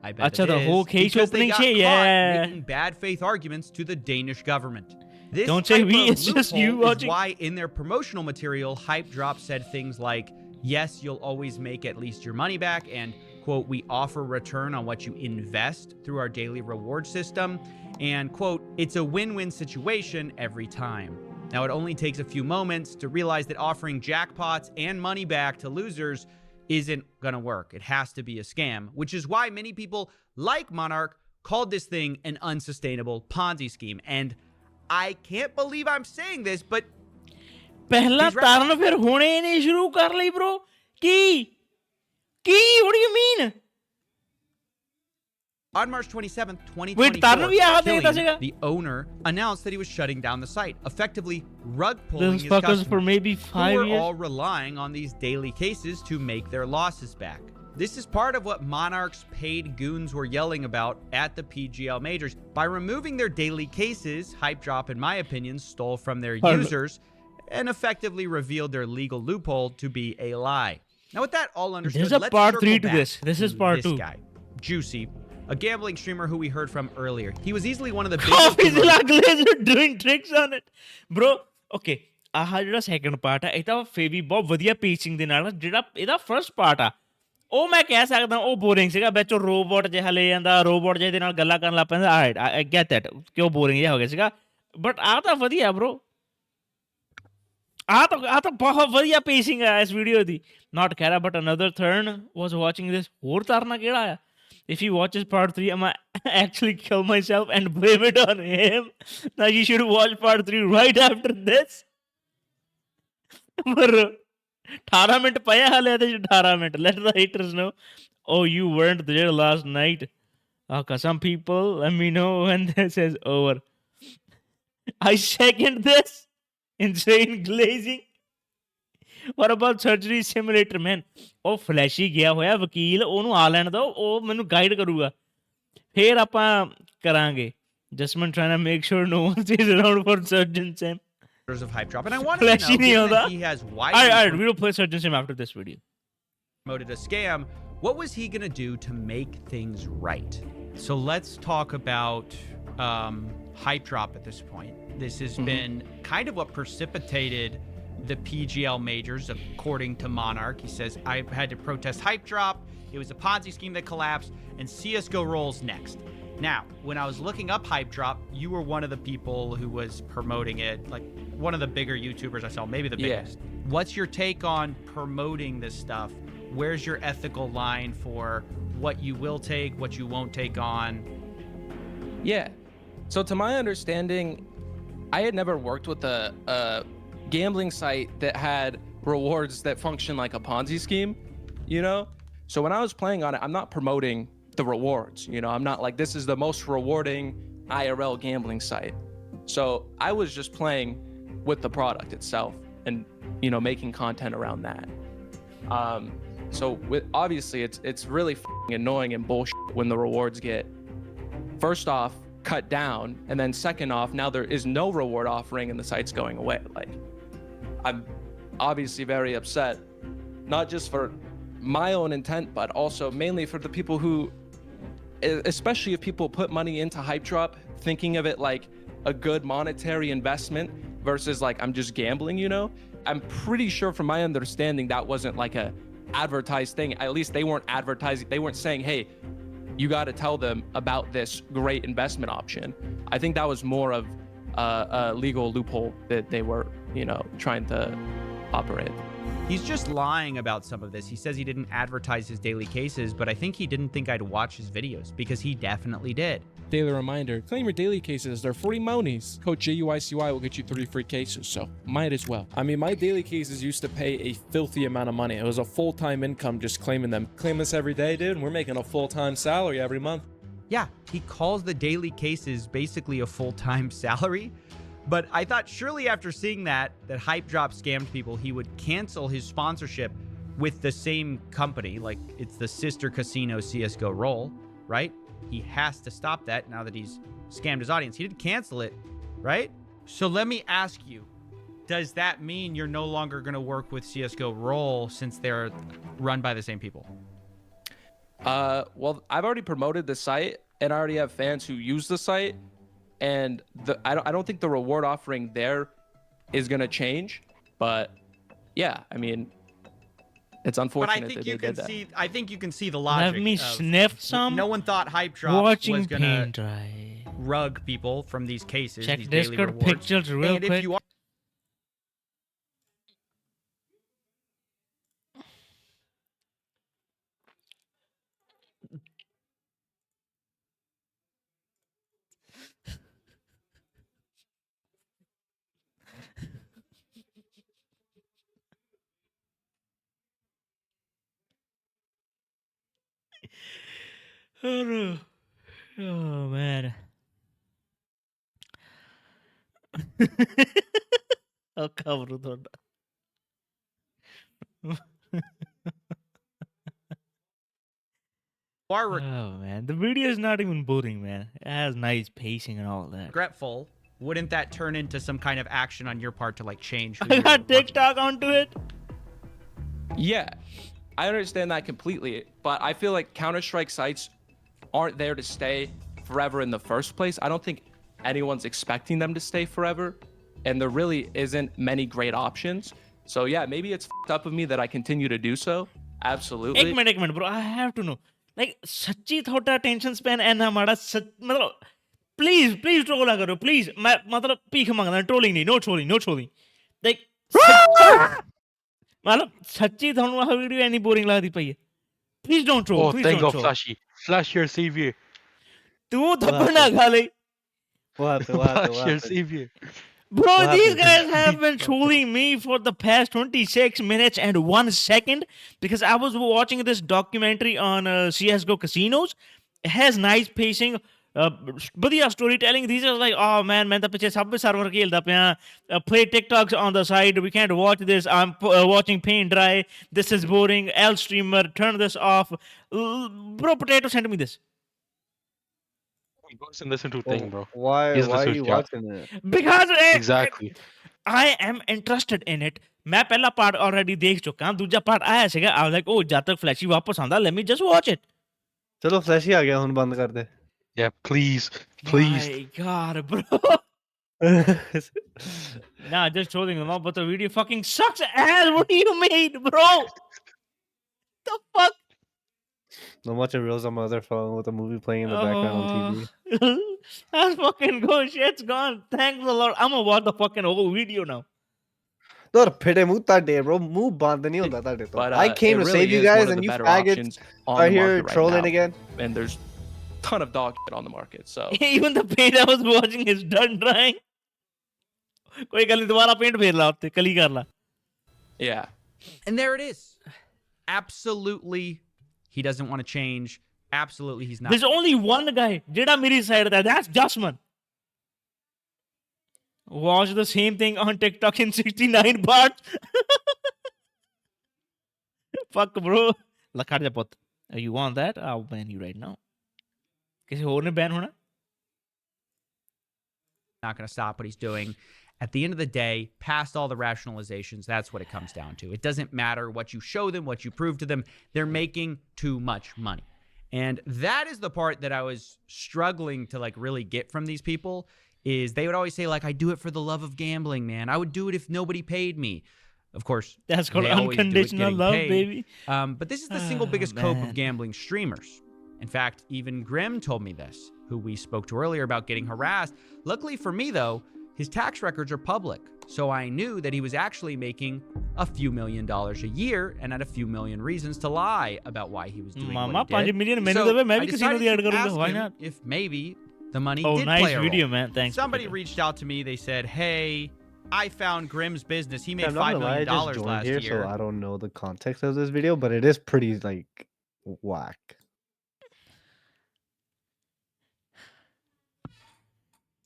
I bet Acha, it the is, whole case because they opening got shit, caught yeah. making bad faith arguments to the Danish government. This Don't say type we, of it's just you loophole is watching. why in their promotional material, Hype Drop said things like, yes, you'll always make at least your money back, and, quote, we offer return on what you invest through our daily reward system, and, quote, it's a win-win situation every time. Now, it only takes a few moments to realize that offering jackpots and money back to losers isn't gonna work. It has to be a scam, which is why many people like Monarch called this thing an unsustainable Ponzi scheme. And I can't believe I'm saying this, but ਪਹਿਲਾਂ ਤਾਰਨ ਫਿਰ ਹੁਣੇ ਨਹੀਂ ਸ਼ੁਰੂ ਕਰ ਲਈ bro Ki what do you mean? On March 27th, Wait, Tarun bhi aa dekha Killian, siga? the owner, announced that he was shutting down the site, effectively rug pulling Those his fuckers customers for maybe 5 who were years. all relying on these daily cases to make their losses back. This is part of what Monarch's paid goons were yelling about at the PGL majors. By removing their daily cases, Hype Drop, in my opinion, stole from their users and effectively revealed their legal loophole to be a lie. Now, with that all understood, There's a let's part circle 3 to back this. This is part this 2. guy, Juicy, a gambling streamer who we heard from earlier. He was easily one of the Coffee biggest glaze are doing tricks on it. Bro, okay. ਆਹ ਜਿਹੜਾ second part ਆ ਇਹ ਤਾਂ ਫੇਵੀ ਬਹੁਤ ਵਧੀਆ ਪੀਚਿੰਗ ਦੇ ਨਾਲ ਜਿਹੜਾ ਇਹਦਾ ਫਰਸਟ ਪਾਰਟ ਆ ਉਹ ਮੈਂ ਕਹਿ ਸਕਦਾ ਉਹ ਬੋਰਿੰਗ ਸੀਗਾ ਵਿੱਚ ਰੋਬੋਟ ਜਿਹਾ ਲੈ ਜਾਂਦਾ ਰੋਬੋਟ ਜਿਹੇ ਦੇ ਨਾਲ ਗੱਲਾਂ ਕਰਨ ਲੱਗ ਪੈਂਦਾ ਆਈ ਗੈਟ ਦੈਟ ਕਿ ਉਹ ਬੋਰਿੰਗ ਜਿਹਾ ਹੋ ਗਿਆ ਸੀਗਾ ਬਟ ਆਹ ਤਾਂ ਵਧੀਆ bro ਆਹ ਤਾਂ ਬਹੁਤ ਵਧੀਆ ਪੀਸਿੰਗ ਆ ਇਸ ਵੀਡੀਓ ਦੀ ਨਾਟ ਕਹਿ ਰਿਹਾ ਬਟ ਅਨਦਰ ਥਰਨ ਵਾਸ ਵਾਚਿੰਗ ਦਿਸ ਹੋਰ ਤਰਨਾ ਕਿਹੜਾ ਆ if he watches part 3 I might actually kill myself and blame it on him. Now you should watch part 3 right after this. But 18 minute ਪਿਆ ਹਾਲੇ ਇਹਦੇ 18 minute let the haters know oh you weren't there last night. Some people let me know when this is over. I second this. Insane glazing. What about surgery simulator man? ਉਹ ਫਲੈਸ਼ੀ ਗਿਆ ਹੋਇਆ ਵਕੀਲ ਉਹਨੂੰ ਆ ਲੈਣ ਦਿਓ ਉਹ ਮੈਨੂੰ ਗਾਈਡ ਕਰੂਗਾ ਫੇਰ ਆਪਾਂ ਕਰਾਂਗੇ Jasman trying to make sure no one stays around for Surgeon Sim. of Hype Drop, and I wanted to know, given that he has widely Alright, we will play Surgeon Sim after this video. promoted a scam, what was he gonna do to make things right? So let's talk about Hype Drop at this point. This has been kind of what precipitated the PGL majors, according to Monarch. He says, I had to protest Hype Drop. It was a Ponzi scheme that collapsed, and CSGO rolls next. Now, when I was looking up Hype Drop, you were one of the people who was promoting it, like one of the bigger YouTubers I saw, maybe the biggest. What's your take on promoting this stuff? Where's your ethical line for what you will take, what you won't take on? Yeah. So to my understanding, I had never worked with a gambling site that had rewards that function like a Ponzi scheme, you know? So when I was playing on it, I'm not promoting the rewards, you know? I'm not like, this is the most rewarding IRL gambling site. So I was just playing with the product itself and, you know, making content around that. So obviously it's really annoying and bullshit when the rewards get, first off, cut down, and then second off, now there is no reward offering and the site's going away. Like, I'm obviously very upset, not just for my own intent, but also mainly for the people who, especially if people put money into Hype Drop, thinking of it like a good monetary investment versus like I'm just gambling, you know? I'm pretty sure from my understanding that wasn't like a advertised thing. At least they weren't advertising, they weren't saying, hey, you got to tell them about this great investment option. I think that was more of legal loophole that they were, trying to operate. He's just lying about some of this. He says he didn't advertise his daily cases, but I think he didn't think I'd watch his videos because he definitely did. Daily reminder, claim your daily cases. They're free monies. Code JUICY will get you 3 free cases, so might as well. I mean, my daily cases used to pay a filthy amount of money. It was a full-time income just claiming them. Claim this every day, dude, and we're making a full-time salary every month. Yeah, he calls the daily cases basically a full-time salary. But I thought surely after seeing that Hype Drop scammed people, he would cancel his sponsorship with the same company. Like, it's the sister casino CSGO Roll, right? He has to stop that now that he's scammed his audience. He didn't cancel it, right? So let me ask you, does that mean you're no longer going to work with CSGO Roll since they're run by the same people? Well, I've already promoted the site, and I already have fans who use the site. And I don't think the reward offering there is going to change. But yeah, I mean, it's unfortunate but I think that you they can did that. see. I think you can see the logic. Let me sniff some. No one thought Hype Drop Watching was gonna paint dry. rug people from these cases. Check these daily Discord rewards. pictures real and quick. If you are Oh, no. Oh man. I'll cover it. Oh man, the video is not even boring, man. It has nice pacing and all that. regretful, wouldn't that turn into some kind of action on your part to like change? Who I you're got TikTok onto it. Yeah, I understand that completely, but I feel like Counter-Strike sites aren't there to stay forever in the first place. I don't think anyone's expecting them to stay forever, and there really isn't many great options. So yeah, maybe it's f***ed up of me that I continue to do so. Absolutely. एक minute bro, I have to know. Like सच्ची थोड़ा attention span है ना हमारा मतलब please troll ना करो please. मैं मतलब पीख मांगना trolling नहीं, no trolling. Like मतलब सच्ची थानू आह वीडियो एनी बोरिंग लगदी पई है. Please don't troll. Oh, thank God, Flashy. Flash your savior. तू थप्पड़ ना खा ले. Flash your savior. Bro, these guys have been trolling me for the past 26 minutes and 1 second because I was watching this documentary on CSGO casinos. It has nice pacing, बढ़िया storytelling. These are like, oh man, मैं तो पीछे सब server खेलता पिया. Play TikToks on the side. We can't watch this. I'm watching paint dry. This is boring. L streamer, turn this off. Bro, Potato sent me this. Go and listen to thing, bro. Why He has are listened you to Jack. watching it? Because Exactly. I am interested in it. मैं पहला part already देख चुका हूँ. दूसरा part आया सीगा. I was like, oh, जब तक Flashy वापस आंदा, let me just watch it. चलो फ्लैशी आ गया हुन बंद कर दे. Yeah, please. My God, bro. Nah, just trolling them out, but the video fucking sucks ass. What do you mean, bro? The fuck? I'm watching reels on my other phone with a movie playing in the background on TV. That's fucking good. Shit's gone. Thank the Lord. I'm gonna watch the fucking whole video now. Lord, pity move ਤੁਹਾਡੇ bro move ਬੰਦ ਨਹੀਂ ਹੁੰਦਾ ਤੁਹਾਡੇ ਤੋਂ. But I came it to really save you is one guys of and the you better faggots options on are the here market right trolling now. again. And there's ton of dog shit on the market. So Even the paint I was watching is done drying. कोई गली दोबारा paint फेर ला उत्ते कली कर ला. Yeah. And there it is. Absolutely, he doesn't want to change. Absolutely, he's not. There's only one guy. जेड़ा मेरी side था. That's Jasmine. Watch the same thing on TikTok in 69 parts. Fuck, bro. लखड़ जा पुत. You want that? I'll ban you right now. किसी और ने ban होना? Not going to stop what he's doing. At the end of the day, past all the rationalizations, that's what it comes down to. It doesn't matter what you show them, what you prove to them. They're making too much money. And that is the part that I was struggling to like really get from these people is they would always say like, I do it for the love of gambling, man. I would do it if nobody paid me. Of course, that's called unconditional love, baby. But this is the single biggest cope of gambling streamers. In fact, even Grim told me this, who we spoke to earlier about getting harassed. Luckily for me, though, His tax records are public, so I knew that he was actually making a few $1 million a year and had a few million reasons to lie about why he was doing Mama, what he 5 did. million मैंने So देवे मैं I भी casino decided the add to करूंगा. ask Why him not? if maybe the money Oh, did nice play a video, role. man. Thanks. Somebody reached out to me. They said, "Hey, I found Grimm's business. He made I'm not $5 gonna lie, I million just joined last here, year." so I don't know the context of this video, but it is pretty like whack.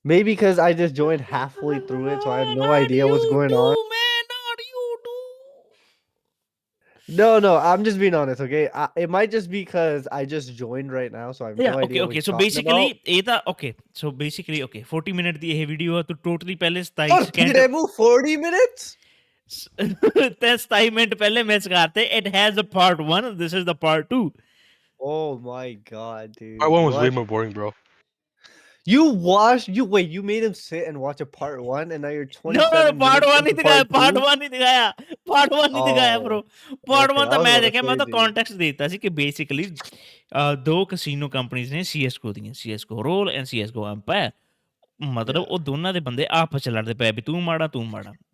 Maybe because I just joined halfway through it, so I have no idea what's going on. No, I'm just being honest, okay? It might just be because I just joined right now, so I have Yeah, no idea what okay. he's So talking about. basically, ਇਹਦਾ okay. So basically, okay. 40 minute ਦੀ ਇਹ video ਆ ਤੂੰ totally ਪਹਿਲੇ 27 Oh, second Demo 40 minutes? ਤੇ 27 minute ਪਹਿਲੇ miss ਕਰਤੇ. It has a part 1. This is the part 2. Oh my god, dude. Part 1 was way What? more boring, bro. You made him sit and watch a part 1 and now you're 27 No, part minutes 1 into नहीं दिखाया. Part 2? 1 नहीं दिखाया. Part 1 नहीं ਦਿਖਾਇਆ bro. Part Okay, 1 ਤਾਂ I was ਮੈਂ about to ਦੇਖਿਆ. say, ਮੈਂ ਤਾਂ dude. ਕੰਟੈਕਸਟ ਦੇਤਾ ਸੀ ਕਿ ਬੇਸਿਕਲੀ ਦੋ ਕਸੀਨੋ ਕੰਪਨੀਆਂ ਨੇ CS:GO ਦੀਆਂ, CS:GO role and CS:GO empire. ਮਤਲਬ ਉਹ ਦੋਨਾਂ ਦੇ ਬੰਦੇ ਆਪਸ ਚ ਲੜਦੇ ਪਏ ਵੀ ਤੂੰ ਮਾੜਾ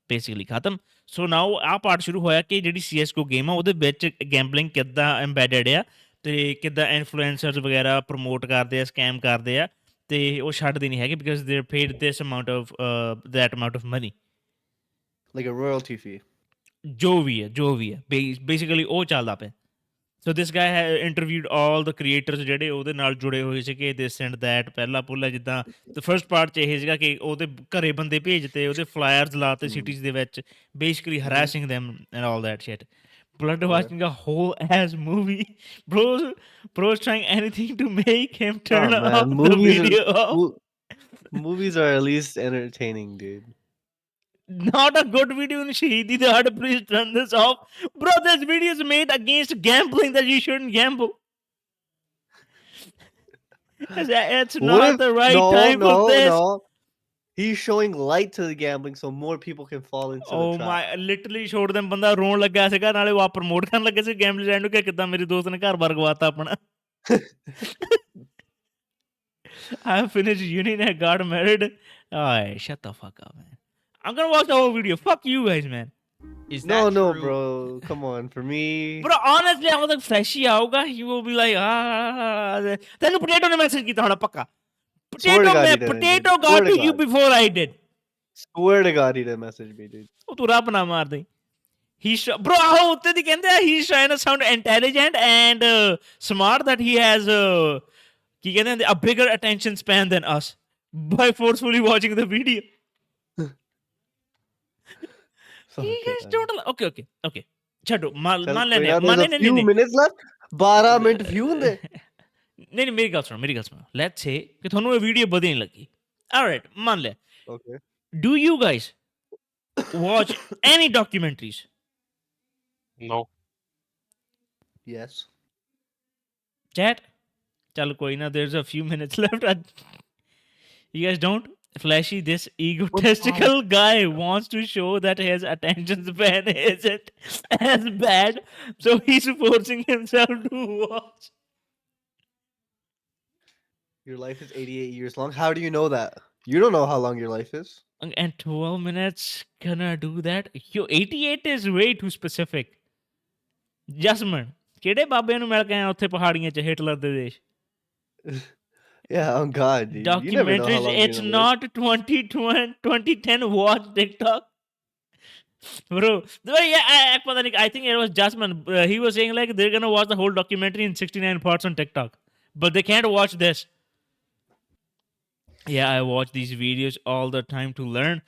ਬੇਸਿਕਲੀ ਖਤਮ. ਸੋ ਨਾਓ ਆਹ ਪਾਰਟ ਸ਼ੁਰੂ ਹੋਇਆ ਕਿ ਜਿਹੜੀ CS:GO ਗੇਮ ਆ ਉਹਦੇ ਵਿੱਚ ਗੈਂਬਲਿੰਗ ਕਿੱਦਾਂ ਐਮਬੈਡਡ ਆ ਤੇ ਕਿੱਦਾਂ ਇਨਫਲੂਐਂਸਰਸ ਵਗੈਰਾ ਪ੍ਰਮੋਟ ਕਰਦੇ ਆ, ਸਕੈਮ ਕਰਦੇ ਆ ਤੇ ਉਹ ਛੱਡਦੇ ਨਹੀਂ ਹੈਗੇ because they are paid this amount of that amount of money. Like a royalty fee. ਜੋ ਵੀ ਹੈ ਬੇਸਿਕਲੀ ਉਹ ਚੱਲਦਾ ਪਿਆ. ਸੋ ਦਿਸ ਗਾਈ ਹੈ ਇੰਟਰਵਿਊਡ ਆਲ ਦ ਕ੍ਰੀਏਟਰਸ ਜਿਹੜੇ ਉਹਦੇ ਨਾਲ ਜੁੜੇ ਹੋਏ ਸੀਗੇ ਦਿਸ ਐਂਡ ਦੈਟ. ਪਹਿਲਾ ਜਿੱਦਾਂ ਦ ਫਰਸਟ ਪਾਰਟ 'ਚ ਇਹ ਸੀਗਾ ਕਿ ਉਹਦੇ ਘਰੇ ਬੰਦੇ ਭੇਜਤੇ, ਉਹਦੇ ਫਲਾਇਰਸ ਲਾਤੇ ਸਿਟੀਜ਼ ਦੇ ਵਿੱਚ, basically harassing them and all that shit. Blood watching a whole ass movie. Bro's trying anything to make him turn off the video off. Movies are at least entertaining, dude. Not a good video in Shahidi Dad. Please turn this off. Bro, this video is made against gambling that you shouldn't gamble. It's not the right time for this. No. He's showing light to the gambling so more people can fall into the trap. My literally showed them ਬੰਦਾ ਰੋਣ ਲੱਗਾ ਸੀਗਾ ਨਾਲੇ ਉਹ promote ਕਰਨ ਲੱਗੇ ਸੀ game land ਨੂੰ ਕਿ ਕਿਦਾਂ ਮੇਰੇ ਦੋਸਤ ਨੇ ਘਰ ਬਾਰ ਗਵਾਤਾ ਆਪਣਾ. I finished uni and I got married. Alright, shut the fuck up, man. I'm gonna watch the whole video. Fuck you guys, man. Is that No, true? bro. Come on, for me. Bro, honestly, I was like flashy ਆਊਗਾ. He will be like, ਤੈਨੂੰ potato ਨੇ message ਕੀਤਾ ਹੋਣਾ ਪੱਕਾ. Potato got to you before I did. Swear to God, he didn't message me, dude. ਉਹ ਤੂੰ ਰੱਬ ਨਾ ਮਾਰ ਦੇ. Bro, ਆਹੋ ਉੱਤੇ ਦੀ ਕਹਿੰਦੇ ਆ he's trying to sound intelligent and smart that he has ਕੀ ਕਹਿੰਦੇ a bigger attention span than us by forcefully watching the video. He guys don't okay. ਛੱਡੋ ਮੰਨ ਲੈਨੇ There's a few minutes left. 12 minute view ਹੁੰਦੇ. ਨਹੀਂ ਮੇਰੀ ਗੱਲ ਸੁਣੋ. Let's ਸੇ ਕਿ ਤੁਹਾਨੂੰ ਇਹ ਵੀਡੀਓ ਵਧੀਆ ਨਹੀਂ ਲੱਗੀ. ਆਲਰਾਈਟ, ਮੰਨ ਲਿਆ. Okay. Do you guys watch any documentaries? No. Yes. Chat? Chal koi na, there's a few minutes left. You guys don't? Flashy, this egotistical guy wants to show that his attention span isn't as bad, so he's forcing himself to watch. Your life is 88 years long. How do you know that? You don't know how long your life is. And 12 minutes gonna do that? Yo, 88 is way too specific. Jasmine, ਕਿਹੜੇ ਬਾਬੇ ਨੂੰ ਮਿਲ ਕੇ ਆਇਆ ਉੱਥੇ ਪਹਾੜੀਆਂ 'ਚ Hitler ਦੇ ਦੇਸ਼? Yeah, oh God, dude. Documentaries, it's not 2010 watch TikTok. Bro, I think it was Jasmine. He was saying like they're gonna watch the whole documentary in 69 parts on TikTok, but they can't watch this. Yeah, I watch these videos all the time to learn.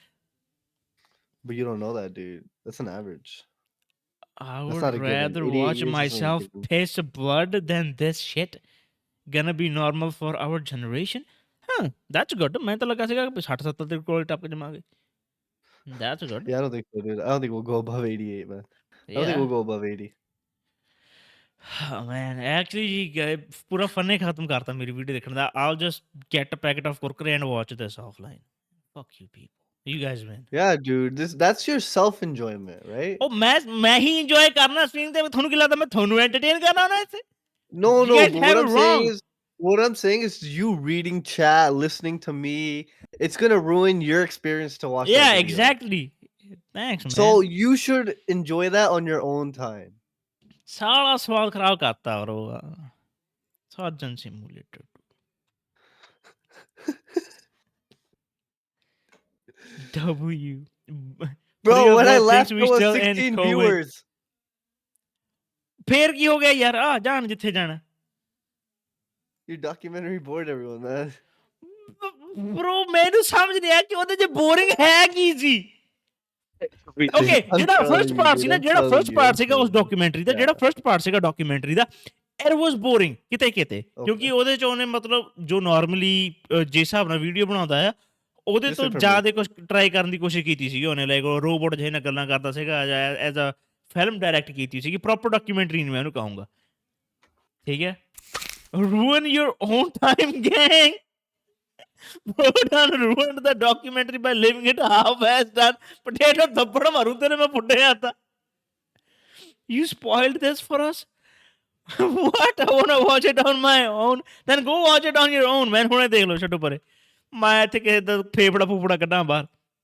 But you don't know that, dude. That's an average. I would rather watch myself piss blood than this shit. Gonna be normal for our generation? Huh, that's good. मैं तो लगा सीगा 60-70 करोड़ टप के जमागे. That's good. Yeah, I don't think so, dude. I don't think we'll go above 88, man. I don't think we'll go above 80. Oh, man, actually, पूरा fun ही खत्म करता मेरी video देखने दा. I'll just get a packet of kurkure and watch this offline. Fuck you people. You guys win. Yeah, dude. That's your self enjoyment, right? Oh, मैं ही enjoy करना stream पे थोनू की लगता मैं थोनू entertain करना होना ऐसे. No. You guys But have it wrong. what I'm saying is you reading chat, listening to me. it's gonna ruin your experience to watch. Yeah, that video. exactly. Thanks, man. So you should enjoy that on your own time. सारा स्वाद खराब करता bro. Surgeon Simulator. W. Bro, when I thinks left, we there was still in 16 COVID. viewers. ਫੇਰ ਕੀ ਹੋ ਗਿਆ ਯਾਰ ਆ ਜਾਣ ਜਿੱਥੇ ਜਾਣਾ Your documentary bored everyone, man. bro ਮੈਨੂੰ ਸਮਝ ਨਹੀਂ ਆਇਆ ਕਿ ਉਹਦੇ ਚ ਬੋਰਿੰਗ ਹੈ ਕੀ ਸੀ ਓਕੇ ਜਿਹੜਾ ਫਰਸਟ ਪਾਰਟ ਸੀ ਨਾ ਜਿਹੜਾ ਫਰਸਟ ਪਾਰਟ ਸੀਗਾ ਉਸ ਡਾਕੂਮੈਂਟਰੀ ਦਾ ਜਿਹੜਾ ਫਰਸਟ ਪਾਰਟ ਸੀਗਾ documentary the it was boring ਕਿਤੇ ਕਿਤੇ ਕਿਉਂਕਿ ਉਹਦੇ ਚ ਉਹਨੇ ਮਤਲਬ ਜੋ ਨਾਰਮਲੀ ਜਿਸ ਹਿਸਾਬ ਨਾਲ ਵੀਡੀਓ ਬਣਾਉਂਦਾ ਆ ਉਹਦੇ ਤੋਂ ਜ਼ਿਆਦਾ ਕੁਝ ਟਰਾਈ ਕਰਨ ਦੀ ਕੋਸ਼ਿਸ਼ ਕੀਤੀ ਸੀਗੀ ਉਹਨੇ ਲਾਈਕ ਰੋਬੋਟ ਜਿਹੇ ਨਾਲ ਗੱਲਾਂ ਕਰਦਾ ਸੀਗਾ ਐਜ਼ ਅ ਫਿਲਮ ਡਾਇਰੈਕਟ ਕੀਤੀ ਸੀਗੀ ਪ੍ਰੋਪਰ ਡਾਕੂਮੈਂਟਰੀ ਨਹੀਂ ਮੈਂ ਉਹਨੂੰ ਕਹੂੰਗਾ ਠੀਕ ਹੈ ruin your own time gang bro done ruined the documentary by leaving it half-assed done potato thappad maru tene main pudde aata you spoiled this for us what I want to watch it on my own then go watch it on your own man ਹੁਣੇ ਦੇਖ ਲਓ ਛੱਡੋ ਪਰੇ ਮੈਂ ਇੱਥੇ ਕਿਸੇ ਦਾ ਫੇਫੜਾ ਫੂਫੜਾ ਕੱਢਾਂ ਬਾਹਰ